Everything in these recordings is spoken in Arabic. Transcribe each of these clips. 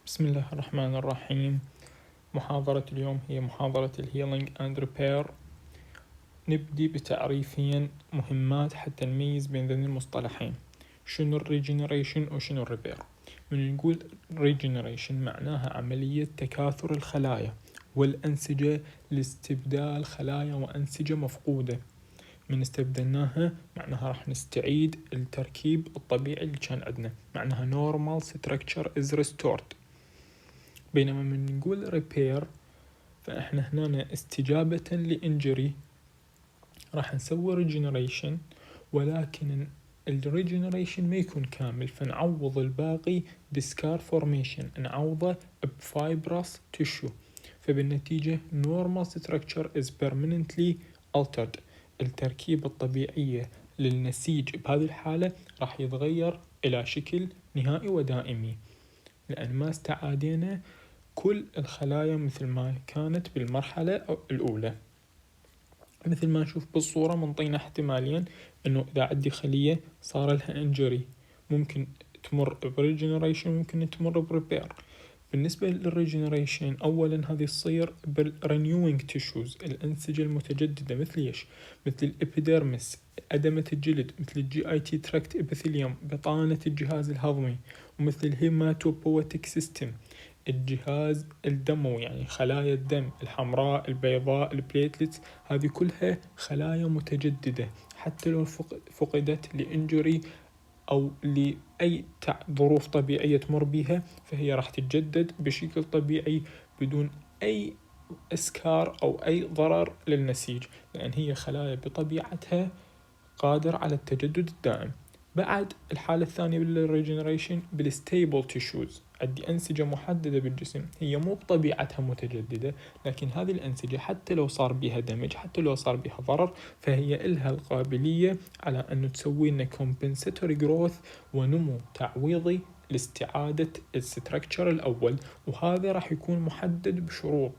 بسم الله الرحمن الرحيم. محاضرة اليوم هي محاضرة الهيلينج اند ريبير. نبدي بتعريفين مهمات حتى نميز بين ذين المصطلحين، شنو الريجنريشن وشنو الريبير. من نقول ريجنريشن معناها عملية تكاثر الخلايا والأنسجة لاستبدال خلايا وأنسجة مفقودة. من استبدلناها معناها راح نستعيد التركيب الطبيعي اللي كان عندنا، معناها normal structure is restored. بينما من نقول ريبير فإحنا هنا استجابة لإنجري راح نسوي ريجنريشن، ولكن الريجنريشن ما يكون كامل، فنعوض الباقي بسكار فورميشن، نعوضه بفايبرس تيشو، فبالنتيجة normal structure is permanently altered. التركيبة الطبيعية للنسيج بهذه الحالة راح يتغير إلى شكل نهائي ودائمي، لأن ما استعادينا كل الخلايا مثل ما كانت بالمرحلة الأولى. مثل ما نشوف بالصورة منطينا احتمالين، إنه إذا عندي خلية صار لها انجري ممكن تمر بريجنريشن ممكن تمر بريبير. بالنسبة للريجنريشن أولا هذه تصير بالرينيوينج تيشوز، الأنسجة المتجددة، مثل إيش؟ مثل الإبيديرمس، أدمة الجلد، مثل الجي اي تي تراكت إبيثيليوم، بطانة الجهاز الهضمي، ومثل الهيماتوبويتيك سيستم، الجهاز الدموي يعني خلايا الدم الحمراء البيضاء البليتلتس، هذه كلها خلايا متجددة حتى لو فقدت لإنجري أو لأي ظروف طبيعية تمر بها، فهي راح تتجدد بشكل طبيعي بدون أي إسكار أو أي ضرر للنسيج، لأن هي خلايا بطبيعتها قادر على التجدد الدائم. بعد الحالة الثانية بالريجنريشن بالستيبل تيشوز، عندي أنسجة محددة بالجسم هي مو بطبيعتها متجددة، لكن هذه الأنسجة حتى لو صار بها دمج حتى لو صار بها ضرر فهي إلها القابلية على أنه تسوي لنا compensatory growth ونمو تعويضي لاستعادة الستركتشر الأول، وهذا راح يكون محدد بشروط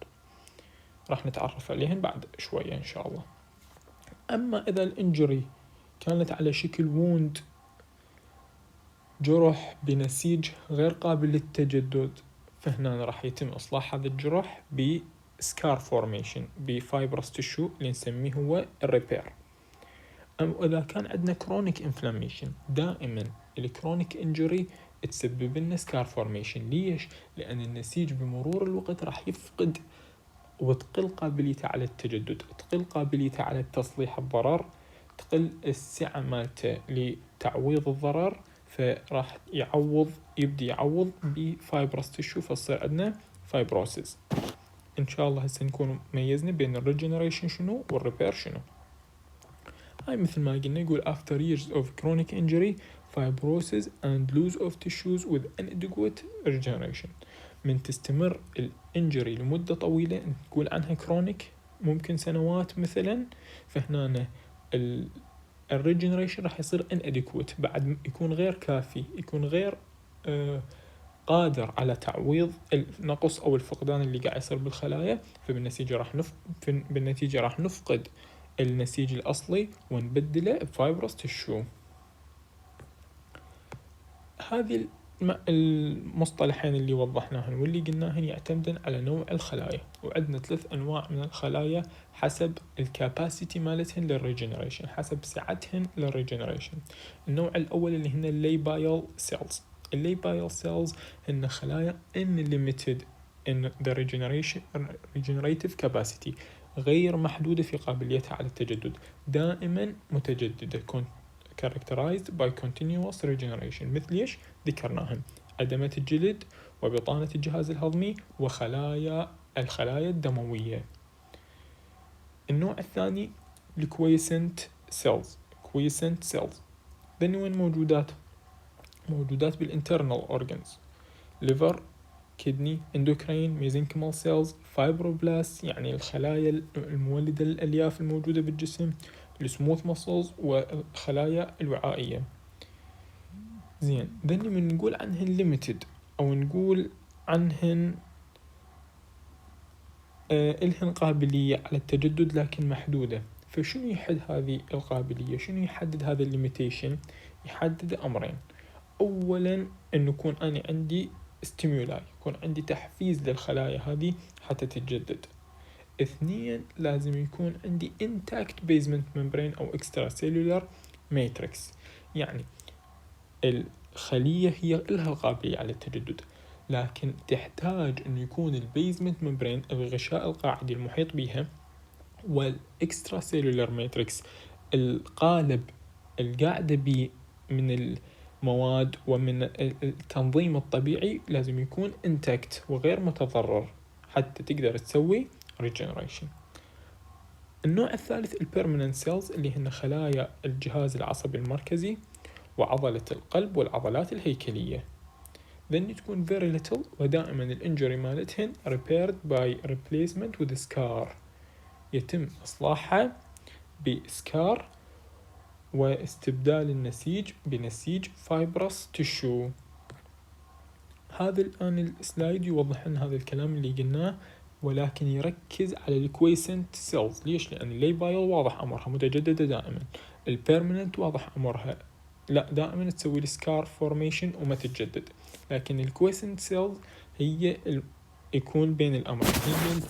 راح نتعرف عليهن بعد شوية إن شاء الله. أما إذا الإنجري كانت على شكل ووند، جرح بنسيج غير قابل للتجدد، فهنا راح يتم إصلاح هذا الجرح بسكار فورميشن بفايبرس تيشو اللي نسميه هو الريبير. أما إذا كان عندنا كرونيك انفلاميشن، دائما الكرونيك انجري تسبب لنا سكار فورميشن. ليش؟ لأن النسيج بمرور الوقت راح يفقد وتقل قابليته على التجدد، تقل قابليته على تصليح الضرر، تقل السعة مالته لتعويض الضرر، فراح يبدي يعوض بفايبرس تيشو، فتصير عندنا فايبروسيس. إن شاء الله هسه نكون ميزنا بين الريجنريشن شنو والريبير شنو. هاي مثل ما قلنا يقول after years of chronic injury fibrosis and loss of tissues with inadequate regeneration. من تستمر الانجري لمدة طويلة نقول عنها كرونيك ممكن سنوات مثلا، فهنا الريجنريشن راح يصير inadequate، بعد يكون غير كافي، يكون غير قادر على تعويض النقص أو الفقدان اللي قاعد يصير بالخلايا، بالنتيجة راح نفقد النسيج الأصلي ونبدله بفايبرس تيشو. هذه المصطلحين اللي وضحناهن واللي قلناهن يعتمدن على نوع الخلايا، وعندنا 3 أنواع من الخلايا حسب الكاباسيتي مالتهن للريجنريشن، حسب سعتهن للريجنريشن. النوع الأول اللي هن الليبايل سيلز. الليبايل سيلز هن خلايا unlimited in the regenerative capacity، غير محدودة في قابليتها على التجدد، دائما متجددة characterized by continuous regeneration. مثل ايش؟ ذكرناهم أدمة الجلد وبطانة الجهاز الهضمي وخلايا الدموية. النوع الثاني الكويسنت سيلز. كويسنت سيلز ذن وين موجودات بالانترنال اورجنز، ليفر، كدني، اندوكراين، ميزنكيمال سيلز، فايبروبلاست يعني الخلايا المولدة للألياف الموجودة بالجسم، السموث ماسلز والخلايا الوعائية. زين، ذني من نقول عنهن limited أو نقول عنهن إلهن قابلية على التجدد لكن محدودة. فشنو يحد هذه القابلية؟ شنو يحدد هذا الليميتيشن؟ يحدد أمرين. أولا أن يكون أنا عندي ستيمولاي، يكون عندي تحفيز للخلايا هذه حتى تتجدد. 2 لازم يكون عندي intact basement membrane أو extracellular matrix، يعني الخلية هي لها القابلية على التجدد، لكن تحتاج أن يكون البيزمنت ممبرين الغشاء القاعدي المحيط بها والإكسترا سيلولار ماتريكس القالب القاعدة بي من المواد ومن التنظيم الطبيعي لازم يكون انتكت وغير متضرر حتى تقدر تسوي regeneration. النوع الثالث البيرمننت سيلز اللي هن خلايا الجهاز العصبي المركزي وعضلة القلب والعضلات الهيكلية. then تكون very little ودائما الانجري مالتهن repaired by replacement with scar، يتم إصلاحها بسكار واستبدال النسيج بنسيج فايبرس تشو. هذا الآن السلايد يوضح لنا هذا الكلام اللي قلناه، ولكن يركز على الكويسنت سيلز. ليش؟ لأن الليبايل واضح أمرها متجددة دائما، البيرمننت واضح أمرها لا دائما تسوي السكار فورميشن وما تتجدد، لكن الكويسنت سيلز هي يكون بين الأمر، هي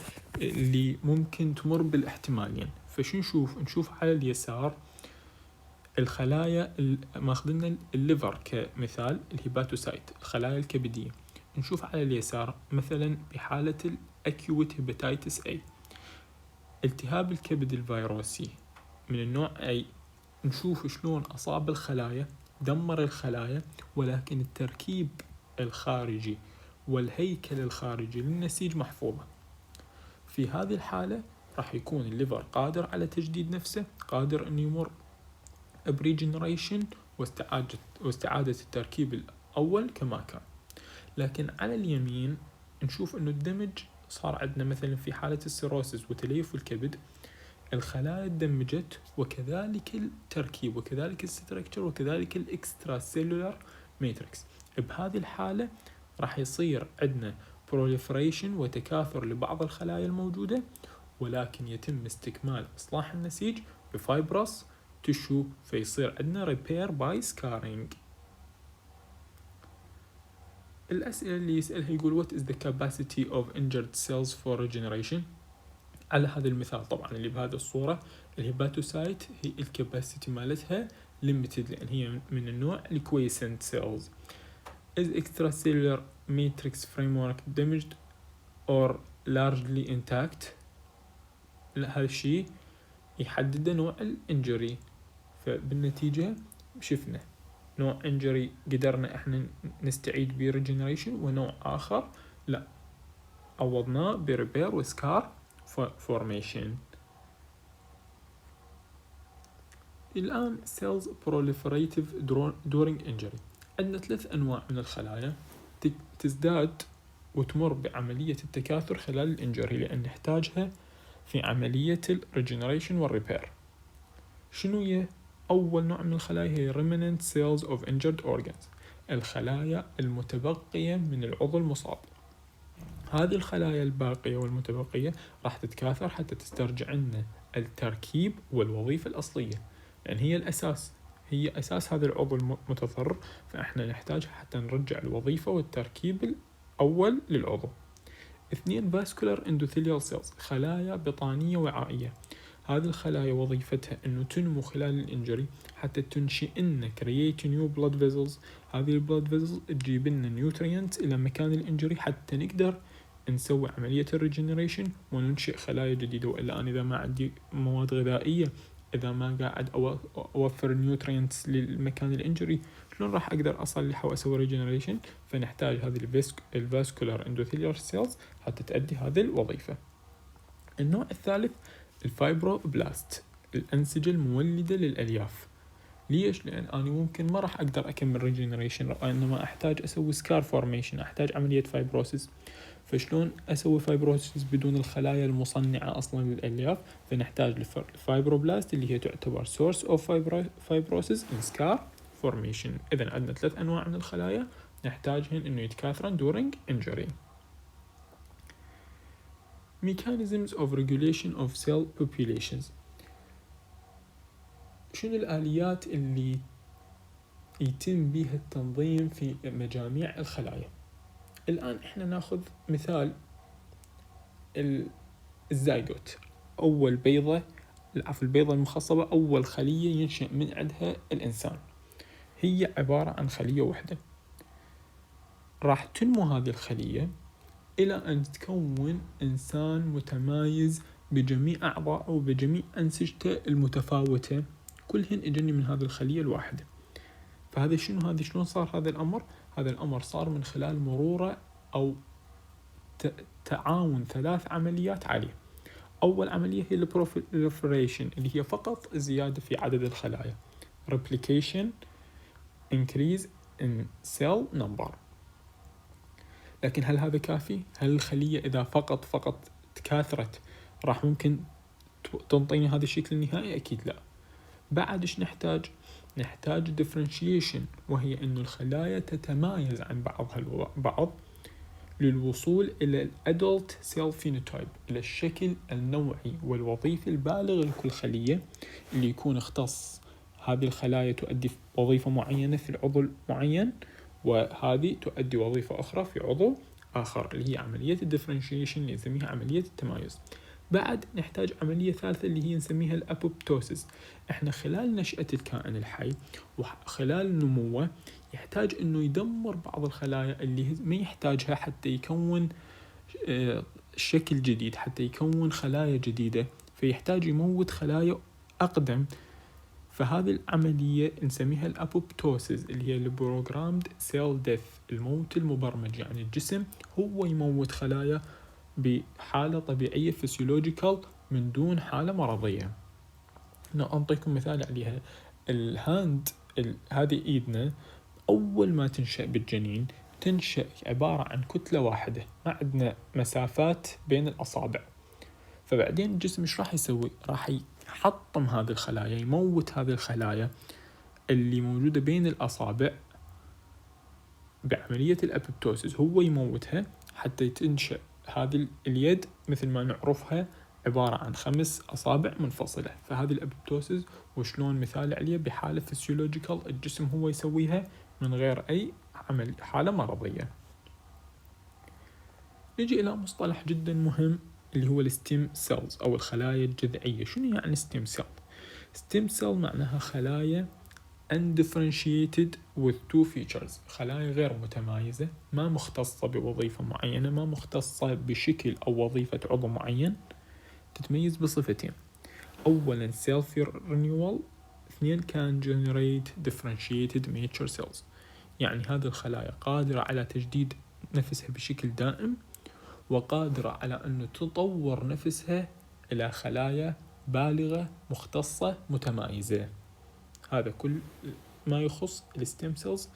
اللي ممكن تمر بالاحتمالين. فشو نشوف على اليسار الخلايا ماخذنا الليفر كمثال، الهيباتوسايت الخلايا الكبدية. نشوف على اليسار مثلا بحالة الأكيوت هيباتيتس A، التهاب الكبد الفيروسي من النوع A، نشوف شلون أصاب الخلايا، دمر الخلايا، ولكن التركيب الخارجي والهيكل الخارجي للنسيج محفوظة. في هذه الحالة راح يكون الليفر قادر على تجديد نفسه، قادر أن يمر بريجنريشن واستعادة التركيب الأول كما كان. لكن على اليمين نشوف أنه الدمج صار عندنا مثلا في حالة السيروسيس وتليف الكبد، الخلايا اندمجت وكذلك التركيب وكذلك الستركتشر وكذلك الاكسترا سيلولار ماتريكس. بهذه الحالة راح يصير عندنا proliferation وتكاثر لبعض الخلايا الموجودة، ولكن يتم استكمال إصلاح النسيج بفايبرس تشو، فيصير عندنا repair by scarring. الأسئلة اللي يسألها يقول what is the capacity of injured cells for regeneration. على هذا المثال طبعا اللي بهذه الصورة الهيباتوسايت هي الكاباسيتي مالتها limited لأن هي من النوع الكويسنت سيلز. is extracellular matrix framework damaged or largely intact. هذا الشيء يحدد نوع الانجري، فبالنتيجة شفنا نوع انجري قدرنا احنا نستعيد بيه regeneration، ونوع آخر لا عوضناه بريبير وسكار فورميشن. الآن cells proliferative during injury. عندنا 3 أنواع من الخلايا تزداد وتمر بعملية التكاثر خلال الانجري لأن نحتاجها في عملية الريجنريشن والريبير. شنو هي أول نوع من الخلايا؟ هي remnant cells of injured organs، الخلايا المتبقية من العضو المصاب. هذه الخلايا الباقية والمتبقية راح تتكاثر حتى تسترجع لنا التركيب والوظيفة الأصلية، لأن هي الأساس، هي أساس هذا العضو المتضرر، فإحنا نحتاجها حتى نرجع الوظيفة والتركيب الأول للعضو. 2 vascular endothelial cells، خلايا بطانية وعائية. هذه الخلايا وظيفتها أنه تنمو خلال الانجري حتى تنشئ لنا create new blood vessels. هذه البلاد فيزلز تجيب لنا نيوترينت إلى مكان الانجري حتى نقدر نسوي عملية الريجنريشن وننشئ خلايا جديدة. وإلا أنا إذا ما عندي مواد غذائية، إذا ما قاعد أوفر نيوترينتس للمكان الانجري، شلون راح أقدر أصلح وأسوي ريجنريشن؟ فنحتاج هذه الفاسكولار اندوثيليار سيلز حتى تؤدي هذه الوظيفة. النوع الثالث الفايبروبلاست، الأنسجة المولدة للألياف. ليش؟ لأن أنا ممكن ما راح أقدر أكمل ريجنريشن، إنما أحتاج أسوي سكار فورميشن، أحتاج عملية فايبروسيس. فشلون أسوي فايبروسيس بدون الخلايا المصنعة أصلا للألياف؟ فنحتاج الفايبروبلاست اللي هي تعتبر source of fibrosis in scar formation. إذن عندنا 3 أنواع من الخلايا نحتاجهن إنه يتكاثرن during injury. Mechanisms of regulation of cell populations. شنو الآليات اللي يتم بها التنظيم في مجاميع الخلايا؟ الآن إحنا ناخذ مثال الزايجوت، أول بيضة، البيضة المخصبة، أول خلية ينشأ من عندها الإنسان، هي عبارة عن خلية واحدة. راح تنمو هذه الخلية إلى أن تكون إنسان متمايز بجميع أعضائه وبجميع أنسجته المتفاوتة، كلهن إجني من هذه الخلية الواحدة. فهذا شنو؟ هذا شلون صار هذا الأمر؟ هذا الأمر صار من خلال مرورة أو تعاون 3 عمليات عليه. أول عملية هي البروفيليفريشن اللي هي فقط زيادة في عدد الخلايا، replication increase in cell number. لكن هل هذا كافي؟ هل الخلية إذا فقط تكاثرت راح ممكن تنطيني هذا الشكل النهائي؟ أكيد لا. بعد إيش نحتاج؟ نحتاج differentiation، وهي إنه الخلايا تتمايز عن بعضها البعض للوصول إلى الأدلت سيل فينوتايب، إلى الشكل النوعي والوظيفي البالغ لكل خلية، اللي يكون اختص هذه الخلايا تؤدي وظيفة معينة في العضو معين، وهذه تؤدي وظيفة أخرى في عضو آخر، اللي هي عملية الديفرنشيشن اللي نسميها عملية التمايز. بعد نحتاج عملية ثالثة اللي هي نسميها الأبوبتوسيس. احنا خلال نشأة الكائن الحي وخلال نموه يحتاج انه يدمر بعض الخلايا اللي ما يحتاجها حتى يكون شكل جديد، حتى يكون خلايا جديدة، فيحتاج يموت خلايا أقدم. فهذه العملية نسميها الأبوبتوسيس اللي هي البروجرامد سيل ديث، الموت المبرمج، يعني الجسم هو يموت خلايا بحالة طبيعية فسيولوجيكال من دون حالة مرضية. أعطيكم مثال عليها. الهاند، هذه إيدنا، أول ما تنشأ بالجنين تنشأ عبارة عن كتلة واحدة، ما عندنا مسافات بين الأصابع. فبعدين الجسم إيش راح يسوي؟ راح يحطم هذه الخلايا، يموت هذه الخلايا اللي موجودة بين الأصابع بعملية الأبوبتوسيس، هو يموتها حتى تنشأ هذه اليد مثل ما نعرفها عبارة عن 5 أصابع منفصلة. فهذه الأبوبتوسيس وشلون مثال عليه بحالة فسيولوجيكال الجسم هو يسويها من غير أي حالة مرضية. نجي إلى مصطلح جدا مهم اللي هو الستيم سيلز أو الخلايا الجذعية. شنو يعني ستيم سيل؟ ستيم سيل معناها خلايا undifferentiated with 2 features، خلايا غير متمايزة، ما مختصة بوظيفة معينة، ما مختصة بشكل أو وظيفة عضو معين، تتميز بصفتين: أولا self renewal، 2 can generate differentiated mature cells، يعني هذه الخلايا قادرة على تجديد نفسها بشكل دائم، وقادرة على أن تطور نفسها إلى خلايا بالغة مختصة متمايزة. هذا كل ما يخص الستيم سيلز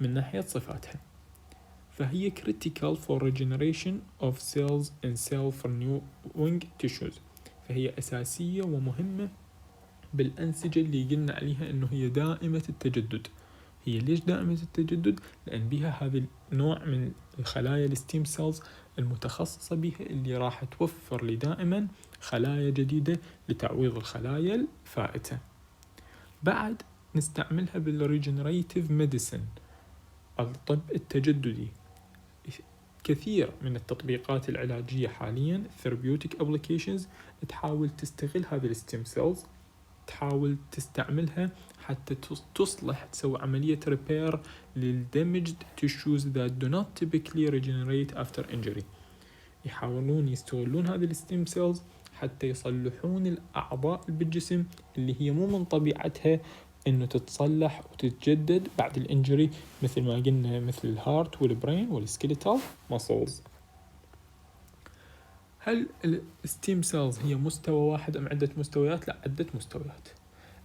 من ناحية صفاتها. فهي critical for regeneration of cells in self-renewing tissues، فهي أساسية ومهمة بالأنسجة اللي قلنا عليها إنه هي دائمة التجدد. هي ليش دائمة التجدد؟ لأن بها هذا النوع من الخلايا الستيم سيلز المتخصصة بها اللي راح توفر لي دائما خلايا جديدة لتعويض الخلايا الفائتة. بعد نستعملها بالريجنريتيف ميديسن، الطب التجددي. كثير من التطبيقات العلاجية حاليا therapeutic applications تحاول تستغل هذه الستيم سيلز، تحاول تستعملها حتى تصلح، تسوي عملية repair للدمجد tissues that do not typically regenerate after injury. يحاولون يستغلون هذه الستيم سيلز حتى يصلحون الأعضاء بالجسم اللي هي مو من طبيعتها إنه تتصلح وتتجدد بعد الانجري، مثل ما قلنا مثل الهارت والبرين والسكيليتال ماسلز. هل الستيم سيلز هي مستوى واحد أم عدة مستويات؟ لا، عدة مستويات.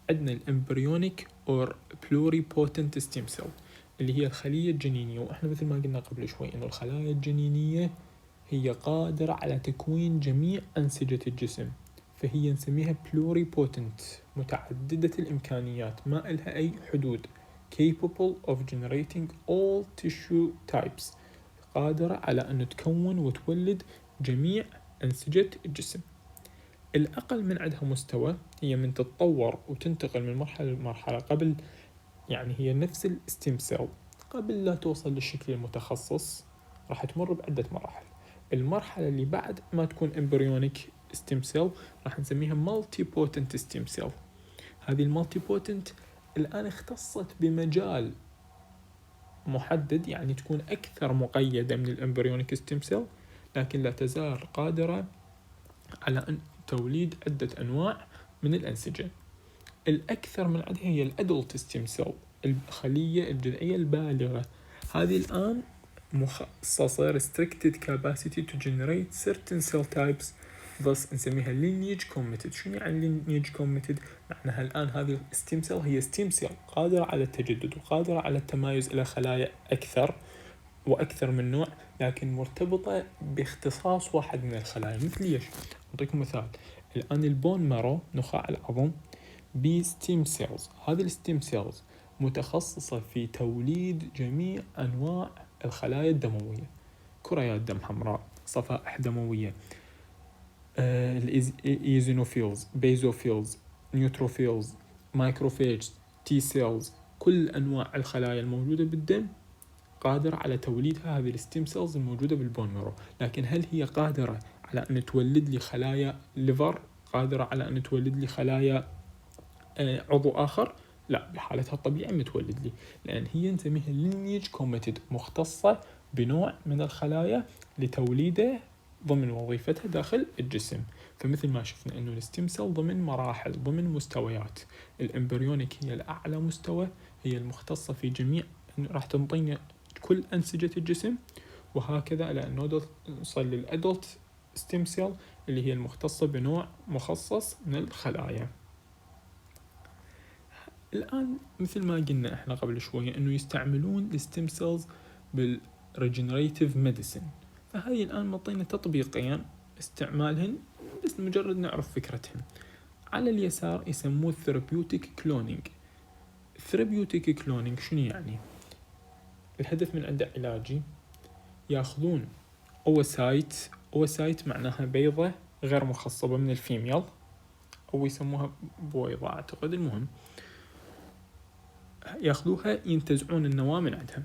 عندنا الامبريونيك اور pluripotent ستيم سيل اللي هي الخلية الجنينية، وإحنا مثل ما قلنا قبل شوي إنه الخلايا الجنينية هي قادرة على تكوين جميع أنسجة الجسم، فهي نسميها pluripotent، متعددة الإمكانيات، ما إلها أي حدود، capable of generating all tissue types، قادرة على أن تكون وتولد جميع أنسجة الجسم. الأقل من عندها مستوى هي من تتطور وتنتقل من مرحلة لمرحلة، قبل يعني هي نفس الستيم سيل قبل لا توصل للشكل المتخصص راح تمر بعدة مراحل. المرحلة اللي بعد ما تكون امبريونيك ستيم سيل راح نسميها مالتي بوتنت ستيم سيل. هذه المالتي بوتنت الآن اختصت بمجال محدد، يعني تكون أكثر مقيدة من الامبريونيك ستيم سيل، لكن لا تزال قادرة على أن توليد عدة أنواع من الأنسجة. الأكثر من عندها هي الأدلت ستيم سيل، الخلية الجذعية البالغة. هذه الآن مخصصة restricted capacity to generate certain cell types، thus نسميها lineage committed. شنو يعني lineage committed؟ معناها الآن هذه الستيم سيل هي ستيم سيل قادرة على التجدد وقادرة على التمايز إلى خلايا أكثر وأكثر من نوع، لكن مرتبطة باختصاص واحد من الخلايا. مثل ليش؟ أعطيكم مثال. الآن البون مارو، نخاع العظم، بستيم سيلز. هذه الستيم سيلز متخصصة في توليد جميع أنواع الخلايا الدموية، كريات دم حمراء، صفائح دموية، الإيزينوفيلز، بيزوفيلز، نيوتروفيلز، مايكروفيجز، تي سيلز، كل أنواع الخلايا الموجودة بالدم قادرة على توليدها هذه الستيم سيلز الموجودة بالبون مارو. لكن هل هي قادرة على أن تولد لي خلايا ليفر؟ قادرة على أن تولد لي خلايا عضو آخر؟ لا، بحالتها الطبيعية متولد لي، لأن هي نسميها lineage committed، مختصة بنوع من الخلايا لتوليده ضمن وظيفتها داخل الجسم. فمثل ما شفنا أنه الستيم سيل ضمن مراحل، ضمن مستويات. الامبريونيك هي الأعلى مستوى، هي المختصة في جميع، راح تنطينا كل أنسجة الجسم، وهكذا إلى أن نوصل للأدلت ستيم سيل اللي هي المختصة بنوع مخصص من الخلايا. الآن مثل ما قلنا إحنا قبل شوية إنه يستعملون الستيم سيلز بالريجنريتيف ميديسن، فهذه الآن معطينا تطبيقين استعمالهن بس مجرد نعرف فكرتهن. على اليسار يسموه ثيرابيوتيك كلونينج. ثيرابيوتيك كلونينج شنو يعني؟ الهدف من عنده علاجي، ياخذون اوسايت معناها بيضة غير مخصبة من الفيميل، أو يسموها بويضة أعتقد. المهم ياخذوها ينتزعون النواة من عندها.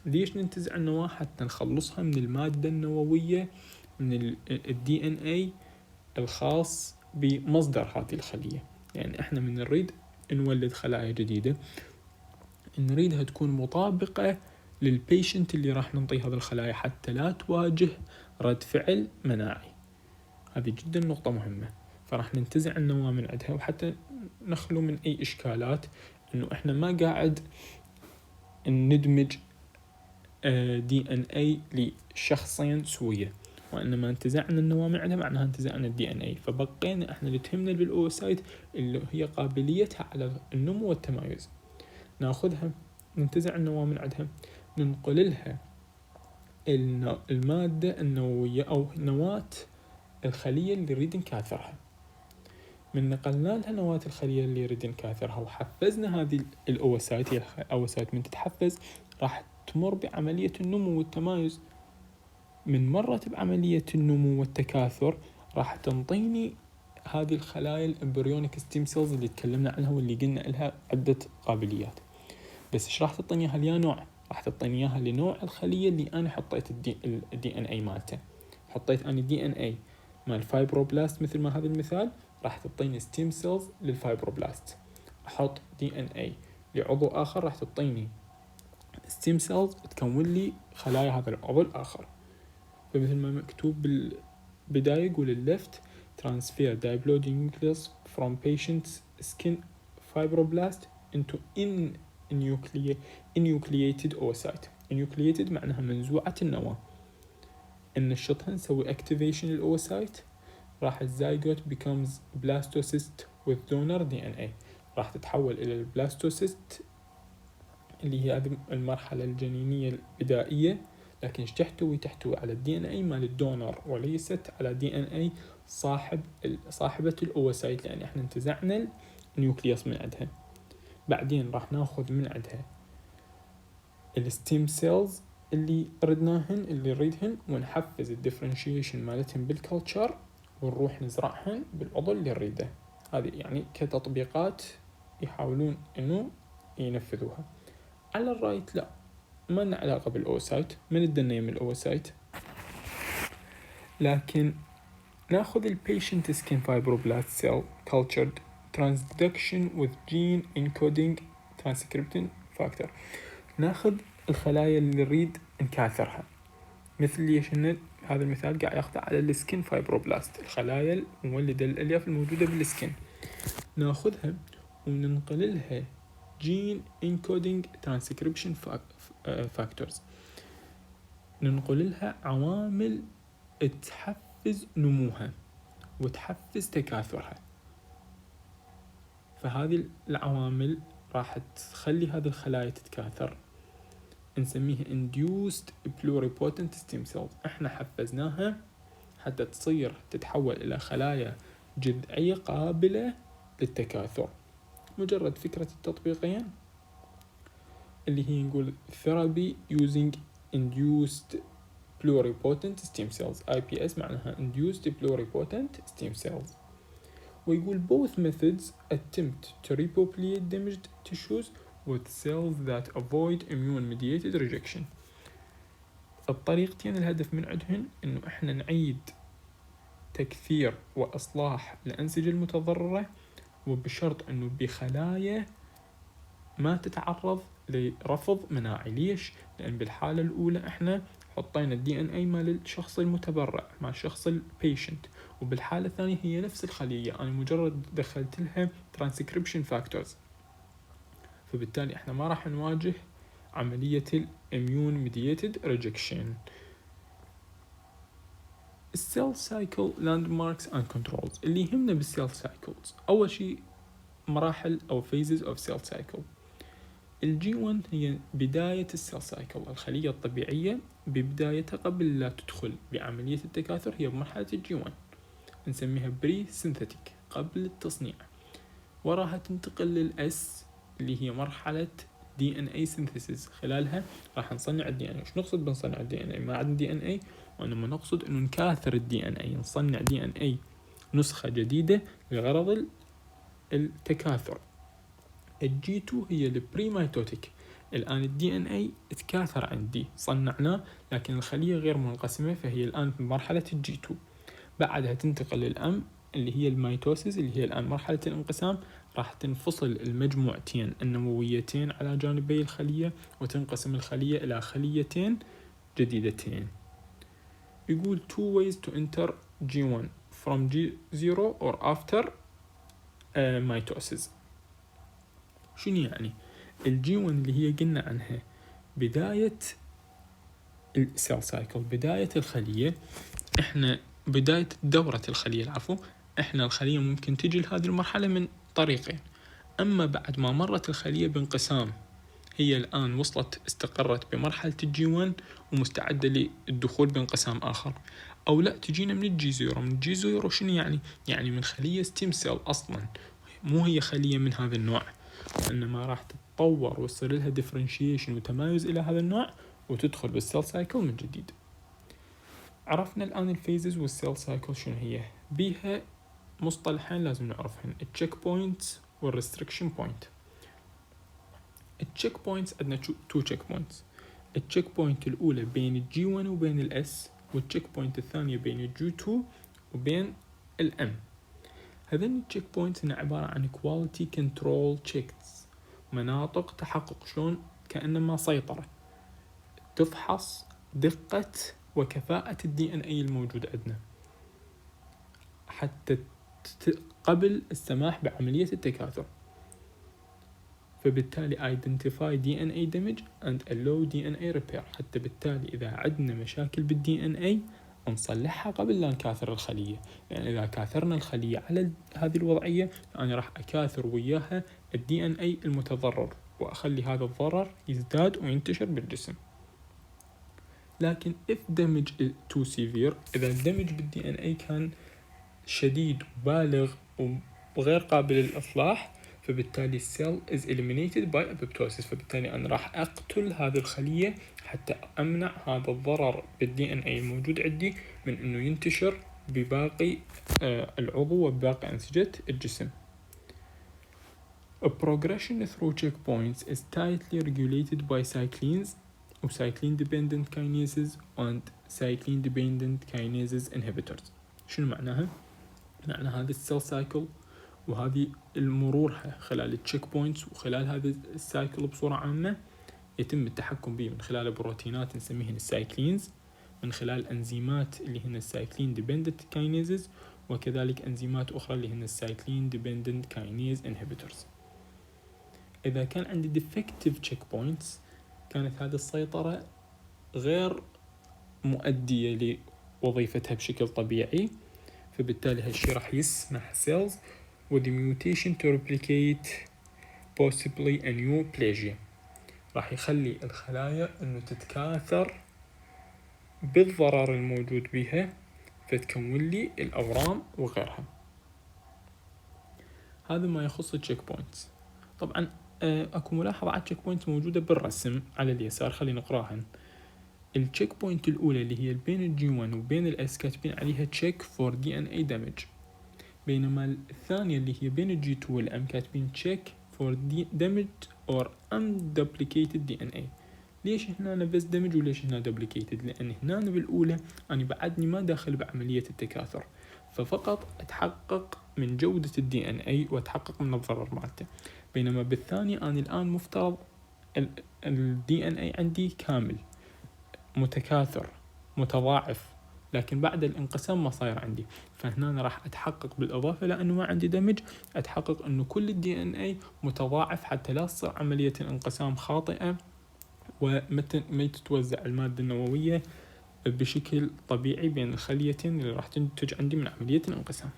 ليش ننتزع النواة؟ حتى نخلصها من المادة النووية، من الدي ان اي الخاص بمصدر هذه الخلية. يعني احنا من نريد نولد خلايا جديدة نريدها تكون مطابقة للبيشنت اللي راح ننطيه هذه الخلايا، حتى لا تواجه رد فعل مناعي. هذه جدا نقطة مهمة. فراح ننتزع النواة من عندها، وحتى نخلو من أي إشكالات إنه إحنا ما قاعد ندمج دي ان اي لشخصين سوية، وإنما انتزعنا النواة من عندها معناها انتزعنا الدي ان اي. فبقينا إحنا اللي تهمنا بالأوسايت اللي هي قابليتها على النمو والتمايز. ناخذها ننتزع النواة من عندها، ننقل لها المادة النووية أو نواة الخلية اللي نريد نكاثرها. من نقلنا لها نواة الخلية اللي نريد نكاثرها وحفزنا هذه الأوسايت، هي الأوسايت من تتحفز راح تمر بعملية النمو والتمايز. من مرت بعملية النمو والتكاثر راح تنطيني هذه الخلايا الامبريونيك ستيم سيلز اللي تكلمنا عنها واللي قلنا لها عدة قابليات. بس ايش راح تعطيني اياها ليا نوع؟ راح تعطيني اياها لنوع الخلية اللي انا حطيت الدي ان اي مالته. حطيت انا الدي ان اي مال فايبروبلاست مثل ما هذا المثال، راح تعطيني ستيم سيلز للفايبروبلاست. احط دي ان اي لعضو اخر راح تعطيني ستيم سيلز تكون لي خلايا هذا العضو الاخر. فمثل ما مكتوب بالبداية يقول الليفت transfer diploid nucleus from patient's skin fibroblast into enucleated oocyte. enucleated معناها منزوعة النواة. ننشطها نسوي activation للأوسايت، راح الزايجوت becomes blastocyst with donor DNA. راح تتحول إلى البلاستوسيست اللي هي هذه المرحلة الجنينية البدائية، لكن ايش تحتوي على الدي ان اي مال الدونر وليست على دي ان اي صاحبة الأوسايت، لأن احنا انتزعنا النيوكليوس من عندها. بعدين راح ناخذ من عندها الستيم سيلز اللي نريدهن ونحفز الديفرنشيشن مالتهم بالكلتشر ونروح نزرعهن بالعضو اللي نريده. هذه يعني كتطبيقات يحاولون انه ينفذوها. على الرايت لا، ما لنا علاقة بالأوسايت، من الدنيا من الأوسايت، لكن ناخذ البيشنت سكين فايبروبلاست سيل cultured transduction with gene encoding transcription factor. ناخذ الخلايا اللي نريد نكاثرها، مثل ليش إن هذا المثال قاعد ياخذ على السكين فايبروبلاست، الخلايا المولدة الألياف الموجودة بالسكين، ناخذها وننقل لها gene encoding transcription factors، ننقل لها عوامل تحفز نموها وتحفز تكاثرها. فهذه العوامل راح تخلي هذه الخلايا تتكاثر، نسميها induced pluripotent stem cells. احنا حفزناها حتى تصير تتحول الى خلايا جذعية قابلة للتكاثر. مجرد فكرة التطبيقين اللي هي نقول therapy using induced pluripotent stem cells، IPS معناها induced pluripotent stem cells. ويقول both methods attempt to repopulate damaged tissues with cells that avoid immune mediated rejection. الطريقتين الهدف من عندهن انه احنا نعيد تكثير واصلاح الانسجة المتضررة، وبشرط انه بخلايا ما تتعرض لرفض مناعي. ليش؟ لان بالحالة الاولى احنا حطينا الدي ان اي مال الشخص المتبرع مع الشخص البيشنت، وبالحالة الثانية هي نفس الخلية، انا مجرد دخلت لها ترانسكريبشن فاكتورز، فبالتالي احنا ما راح نواجه عملية الاميون ميدياتد ريجكشن. السيل سايكل لاند ماركس اند كنترولز. اللي يهمنا بالسيل سايكلز اول شيء مراحل او phases of cell cycle. الجي 1 هي بداية السيل سايكل، الخلية الطبيعية ببدايتها قبل لا تدخل بعملية التكاثر هي بمرحلة الجي 1، نسميها بري سينثيتيك قبل التصنيع. وراها تنتقل للأس اللي هي مرحلة دي ان اي سينثيسيس، خلالها راح نصنع الدي ان اي. وش نقصد بنصنع الدي ان اي؟ ما عندنا دي ان اي، وانما نقصد انه نكاثر الدي ان اي، نصنع دي ان اي نسخة جديدة لغرض التكاثر. الجي 2 هي البريمايتوتيك، الآن الدي ان اي تكاثر عندي صنعناه، لكن الخلية غير منقسمة، فهي الآن في مرحلة الجي 2. بعدها تنتقل للأم اللي هي الميتوسيس، اللي هي الآن مرحلة الانقسام، راح تنفصل المجموعتين النمويتين على جانبي الخلية، وتنقسم الخلية إلى خليتين جديدتين. يقول 2 ways to enter G1 from G0 or after mitosis. شنو يعني؟ الجي 1 اللي هي قلنا عنها بداية السيل سايكل، بداية الخلية، احنا بداية دورة الخلية العفو، احنا الخلية ممكن تجي لهذه المرحلة من طريقين. اما بعد ما مرت الخلية بانقسام، هي الآن وصلت استقرت بمرحلة الجي 1 ومستعدة للدخول بانقسام آخر، أو لا تجينا من الجي 0. من الجي 0 شنو يعني؟ يعني من خلية ستيم سيل أصلا، مو هي خلية من هذا النوع، إنما راح تتطور ويصير لها ديفرنشيشن وتمايز إلى هذا النوع وتدخل بالسيل سايكل من جديد. عرفنا الآن الفيزز والسيل سايكل شنو هي، بيها مصطلحين لازم نعرفهن، التشيك بوينتس والريستريكشن بوينت. التشيك بوينتس عندنا تو تشيك بوينتس، التشيك بوينت الأولى بين الجي 1 وبين الأس، والتشيك بوينت الثانية بين الجي 2 وبين الأم. هذين التشيك بوينتس هنا عبارة عن كواليتي كنترول تشيكس، مناطق تحقق، شلون كأنما سيطرة، تفحص دقة وكفاءة الدي ان اي الموجود عندنا حتى قبل السماح بعملية التكاثر. فبالتالي identify DNA damage and allow DNA repair، حتى بالتالي إذا عندنا مشاكل بالدي ان اي نصلحها قبل لا نكاثر الخلية. يعني إذا كاثرنا الخلية على هذه الوضعية، أنا راح أكاثر وياها الدي ان اي المتضرر، وأخلي هذا الضرر يزداد وينتشر بالجسم. لكن if damage is too severe، إذا الدمج بالدي ان اي كان شديد وبالغ وغير قابل للإصلاح، فبالتالي cell is eliminated by apoptosis، فبالتالي أنا راح أقتل هذه الخلية حتى أمنع هذا الضرر بالدي ان اي الموجود عندي من أنه ينتشر بباقي العضو وباقي أنسجة الجسم. A progression through checkpoints is tightly regulated by cyclins و cyclin dependent kinases and cyclin dependent kinases inhibitors. شنو معناها؟ معنى هذا السيل سايكل وهذه المرورها خلال التشيك بوينتس وخلال هذا السايكل بصورة عامة يتم التحكم به من خلال بروتينات نسميهن السايكلينز، من خلال انزيمات اللي هن السايكلين ديبندنت كاينيزز، وكذلك انزيمات اخرى اللي هن السايكلين ديبندنت كاينيز انهبيتورز. اذا كان عندي ديفكتيف تشيك بوينتس كانت هذه السيطرة غير مؤدية لوظيفتها بشكل طبيعي، فبالتالي هالشي راح يسمح cells with the mutation to replicate possibly a new plagia، راح يخلي الخلايا انه تتكاثر بالضرر الموجود بها فتكون لي الأورام وغيرها. هذا ما يخص التشيك بوينتس. طبعا اكو ملاحظة على التشيك بوينتس موجودة بالرسم على اليسار، خلينا نقراهن. التشيك بوينت الأولى اللي هي بين الجي 1 وبين الأس كاتبين عليها تشيك فور دي ان اي دامج، بينما الثانية اللي هي بين الجي 2 والام كاتبين تشيك فور دامج اور unduplicate دي ان اي. ليش هنا بس دمج وليش هنا دوبليكيتد؟ لأن هنا بالأولى أنا بعدني ما داخل بعملية التكاثر، ففقط أتحقق من جودة الدي ان اي وأتحقق من الضرر مالته، بينما بالثانية أنا الآن مفترض الدي ان اي عندي كامل متكاثر متضاعف، لكن بعد الانقسام ما صاير عندي، فهنا أنا راح أتحقق بالإضافة لأنه ما عندي دمج أتحقق أنه كل الدي ان اي متضاعف حتى لا تصير عملية الانقسام خاطئة ومتى ما تتوزع المادة النووية بشكل طبيعي بين الخليتين اللي راح تنتج عندي من عملية الانقسام.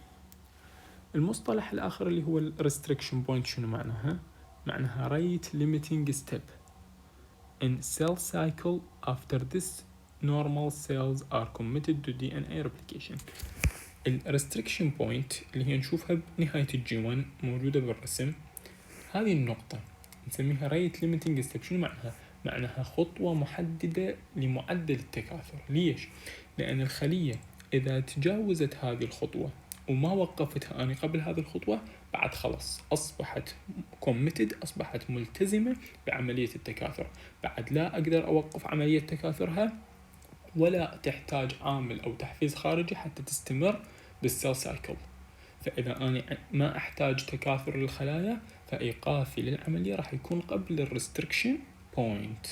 المصطلح الآخر اللي هو ال restriction point شنو معناها؟ معناها rate limiting step in cell cycle after this normal cells are committed to DNA replication. ال restriction point اللي هي نشوفها بنهاية الجي 1 موجودة بالرسم، هذه النقطة نسميها rate limiting step. شنو معناها؟ معناها خطوة محددة لمعدل التكاثر. ليش؟ لأن الخلية إذا تجاوزت هذه الخطوة وما وقفتها أنا قبل هذه الخطوة بعد خلص أصبحت committed، أصبحت ملتزمة بعملية التكاثر، بعد لا أقدر أوقف عملية تكاثرها ولا تحتاج عامل أو تحفيز خارجي حتى تستمر بالسيل سايكل. فإذا أنا ما أحتاج تكاثر للخلايا فإيقافي للعملية راح يكون قبل الريستريكشن بوينت.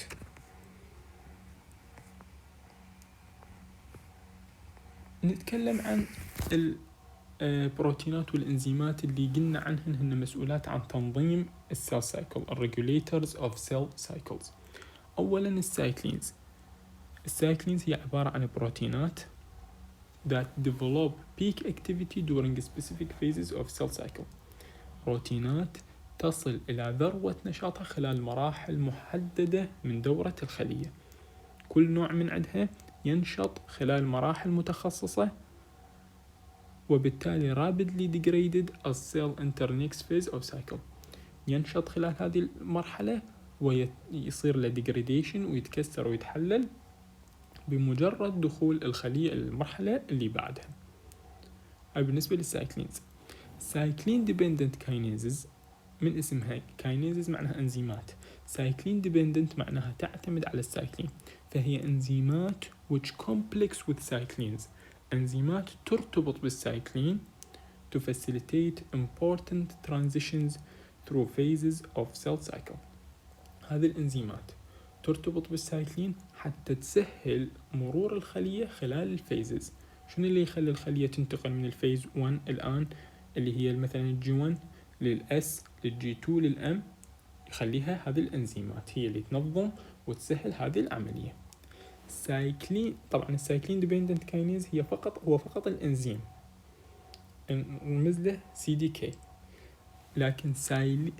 نتكلم عن البروتينات والإنزيمات اللي قلنا عنهن هن مسؤولات عن تنظيم السيل سايكل، الريجوليترز اوف سيل سايكلز. أولا السايكلينز. السايكلينز هي عبارة عن بروتينات that develop peak activity during specific phases of cell cycle. بروتينات تصل إلى ذروة نشاطها خلال مراحل محددة من دورة الخلية. كل نوع من عندها ينشط خلال مراحل متخصصة، وبالتالي rapidly degraded as cell enter next phase of cycle. ينشط خلال هذه المرحلة ويصير له degradation ويتكسر ويتحلل بمجرد دخول الخلية المرحلة اللي بعدها. هاي بالنسبة للسايكلينز. سايكلين ديبندنت كاينيزز من اسمها كاينيزز معناها انزيمات، سايكلين ديبندنت معناها تعتمد على السايكلين، فهي انزيمات which complex with cyclines، انزيمات ترتبط بالسايكلين to facilitate important transitions through phases of cell cycle. هذه الانزيمات ترتبط بالسايكلين حتى تسهل مرور الخلية خلال الفيزز. شنو اللي يخلي الخلية تنتقل من الفيز 1 الآن اللي هي مثلا الجي 1 للأس للجي 2 للأم؟ يخليها هذه الأنزيمات هي اللي تنظم وتسهل هذه العملية. سايكلين، طبعا السايكلين ديبندنت كاينيز هو فقط الأنزيم مثله CDK، لكن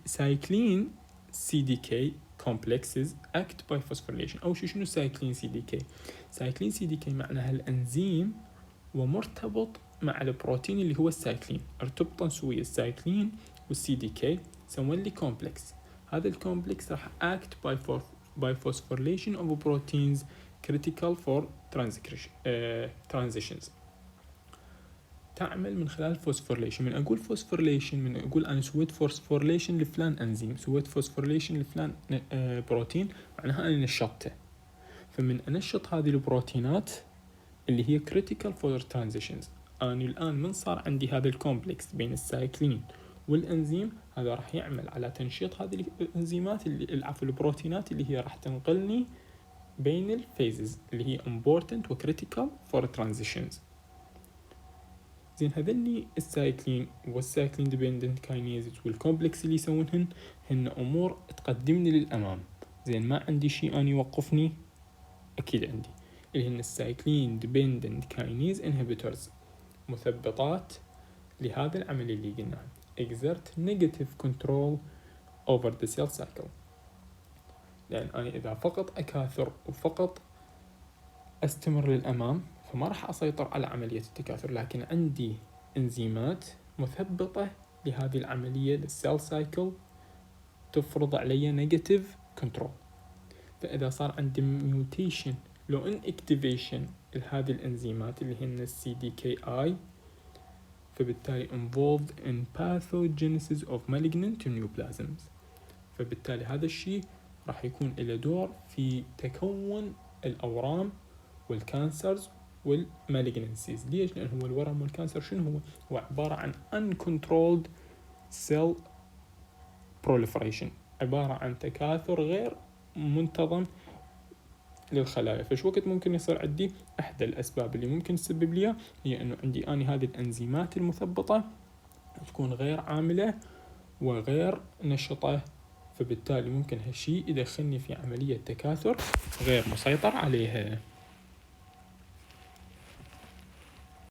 سايكلين CDK complexes act by phosphorylation. أو شنو سايكلين CDK؟ سايكلين CDK معناها الأنزيم ومرتبط مع البروتين اللي هو السايكلين، ارتبطا سوية السايكلين والCDK سووا لي كومبلكس. هذا الكومبلكس راح act by phosphorylation of proteins critical for transitions. تعمل من خلال فوسفوريليشن. من أقول فوسفوريليشن، من أقول أنا سويت فوسفوريليشن لفلان أنزيم، سويت فوسفوريليشن لفلان بروتين، معناها أنا نشطته. فمن أنشط هذه البروتينات اللي هي critical for transitions، أنا الآن من صار عندي هذا الكومبلكس بين السايكلين والأنزيم، هذا راح يعمل على تنشيط هذه الأنزيمات البروتينات اللي هي راح تنقلني بين الفيزز اللي هي important و critical for transitions. زين هذني السايكلين والسايكلين ديبندنت كاينيزز والكومبلكس اللي يسوونهن هن أمور تقدمني للأمام. زين ما عندي شيء أنا يوقفني، أكيد عندي اللي هن السايكلين ديبندنت كاينيز انهبيتورز، مثبطات لهذا العمل اللي قلناه exert negative control over the cell cycle. لأن أنا إذا فقط أكاثر وفقط أستمر للأمام فما راح أسيطر على عملية التكاثر، لكن عندي إنزيمات مثبطة لهذه العملية للسيل سايكل تفرض علي نيجاتيف كنترول. فإذا صار عندي ميوتيشن لو إن اكتيفيشن لهذه الإنزيمات اللي هن CDKI، فبالتالي involved in pathogenesis of malignant neoplasms، فبالتالي هذا الشيء راح يكون له دور في تكون الأورام والكانسرز والمالجنسيز. ليش؟ لأن هو الورم والكانسر شنو هو عبارة عن uncontrolled cell proliferation، عبارة عن تكاثر غير منتظم للخلايا. فش وقت ممكن يصير عندي أحد الأسباب اللي ممكن تسبب لي هي أنه عندي أنا هذه الأنزيمات المثبطة تكون غير عاملة وغير نشطة، فبالتالي ممكن هالشيء يدخلني في عملية تكاثر غير مسيطر عليها.